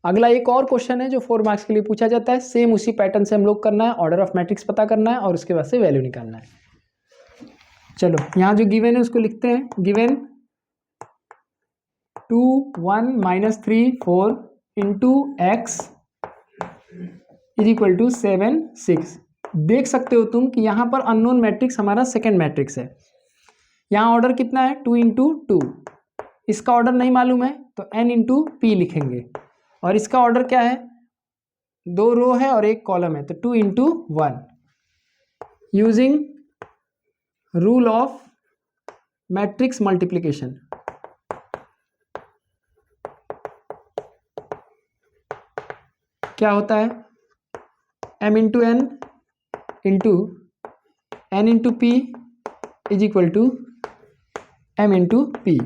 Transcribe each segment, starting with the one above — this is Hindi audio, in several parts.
अगला एक और क्वेश्चन है जो 4 मार्क्स के लिए पूछा जाता है, सेम उसी पैटर्न से हम लोग करना है, ऑर्डर ऑफ मैट्रिक्स पता करना है और उसके बाद से वैल्यू निकालना है। चलो यहाँ जो गिवन है उसको लिखते हैं, given 2 1 -3 4 into x is equal to 7 6। देख सकते हो तुम कि यहाँ पर अननोन मैट्रिक्स हमारा सेकेंड मैट्रिक्स है। यहाँ ऑर्डर कितना है 2 इंटू 2, इसका ऑर्डर नहीं मालूम है तो n इंटू पी लिखेंगे, और इसका ऑर्डर क्या है, 2 रो है और 1 कॉलम है, तो 2 into 1 using rule of matrix multiplication. क्या होता है m into n into n into p is equal to m into p.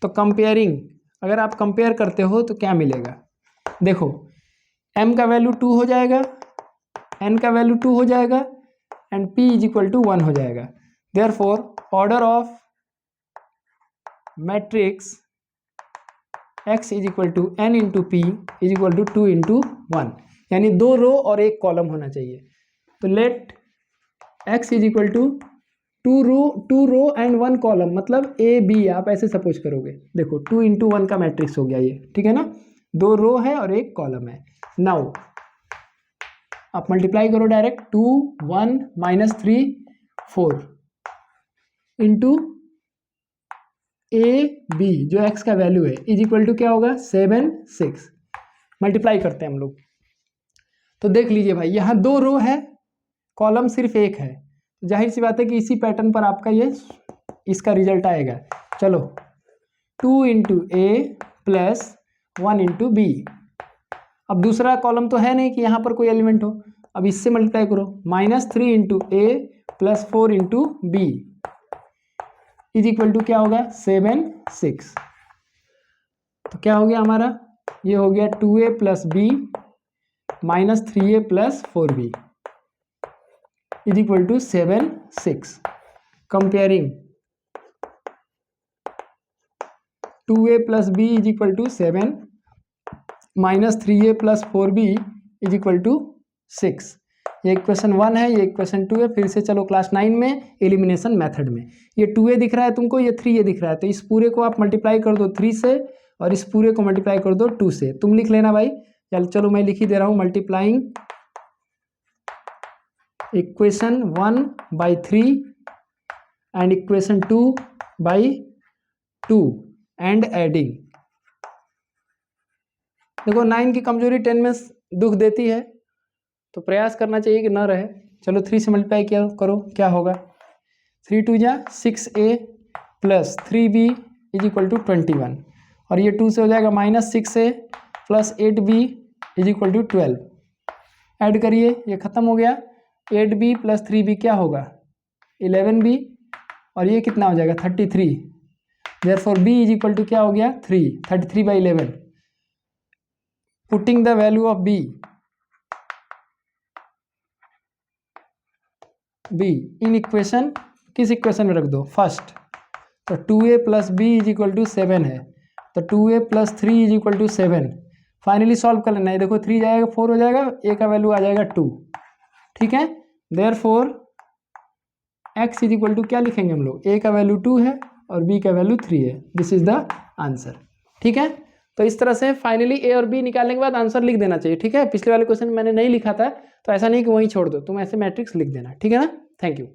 तो कंपेयरिंग, अगर आप कंपेयर करते हो तो क्या मिलेगा, देखो m का वैल्यू 2 हो जाएगा, n का वैल्यू 2 हो जाएगा and p is equal to 1 हो जाएगा। Therefore order of matrix x is equal to n into p is equal to 2 into 1, यानी 2 रो और 1 कॉलम होना चाहिए। तो let x is equal to 2 row and 1 column, मतलब ए बी आप ऐसे सपोज करोगे। देखो 2 इंटू 1 का मैट्रिक्स हो गया ये, ठीक है ना, 2 रो है और 1 कॉलम है। नाउ आप मल्टीप्लाई करो डायरेक्ट, 2 1 -3 4 इंटू ए बी जो x का वैल्यू है इज इक्वल टू क्या होगा 7 6। मल्टीप्लाई करते हैं हम लोग, तो देख लीजिए भाई यहाँ 2 रो है, कॉलम सिर्फ 1 है, जाहिर सी बात है कि इसी पैटर्न पर आपका ये इसका रिजल्ट आएगा। चलो 2 into a plus 1 into B. अब दूसरा कॉलम तो है नहीं कि यहाँ पर कोई एलिमेंट हो, अब इससे मल्टीप्लाई करो, -3 into a plus 4 into b is equal to क्या होगा 7 6। तो क्या हो गया हमारा, ये हो गया 2a plus b -3a plus 4b is equal to 7 6। Comparing 2a plus b is equal to 7 -3a plus 4b is equal to 6। ये इक्वेशन 1 है, ये इक्वेशन 2 है। फिर से चलो क्लास 9 में एलिमिनेशन मेथड में, ये 2a दिख रहा है तुमको, ये 3a दिख रहा है, तो इस पूरे को आप मल्टीप्लाई कर दो 3 से और इस पूरे को मल्टीप्लाई कर दो 2 से। तुम लिख लेना भाई, चलो मैं लिख ही दे रहा हूँ, multiplying equation 1 by 3 and equation 2 by 2 and adding. देखो 9 की कमजोरी 10 में दुख देती है, तो प्रयास करना चाहिए कि ना रहे। चलो 3 से मल्टीप्लाई किया करो, क्या होगा 3 2 जा 6a plus 3b is equal to 21, और ये 2 से हो जाएगा -6a plus 8b is equal to 12। Add करिए, ये खत्म हो गया, 8b प्लस 3b क्या होगा 11b, और ये कितना हो जाएगा 33। Therefore b is equal to क्या हो गया 3, 33 by 11। Putting the value of b in equation, किस इक्वेशन में रख दो फर्स्ट, तो 2a plus b is equal to 7 है, तो 2a plus 3 is equal to 7। Finally solve कर लेना है, देखो 3 जाएगा 4 हो जाएगा, a का वैल्यू आ जाएगा 2, ठीक है। Therefore x is equal to क्या लिखेंगे हम लोग, a का वैल्यू 2 है और b का वैल्यू 3 है, दिस इज द आंसर, ठीक है। तो इस तरह से फाइनली a और b निकालने के बाद आंसर लिख देना चाहिए, ठीक है। पिछले वाले क्वेश्चन मैंने नहीं लिखा था, तो ऐसा नहीं कि वहीं छोड़ दो, तुम ऐसे मैट्रिक्स लिख देना, ठीक है ना। Thank you.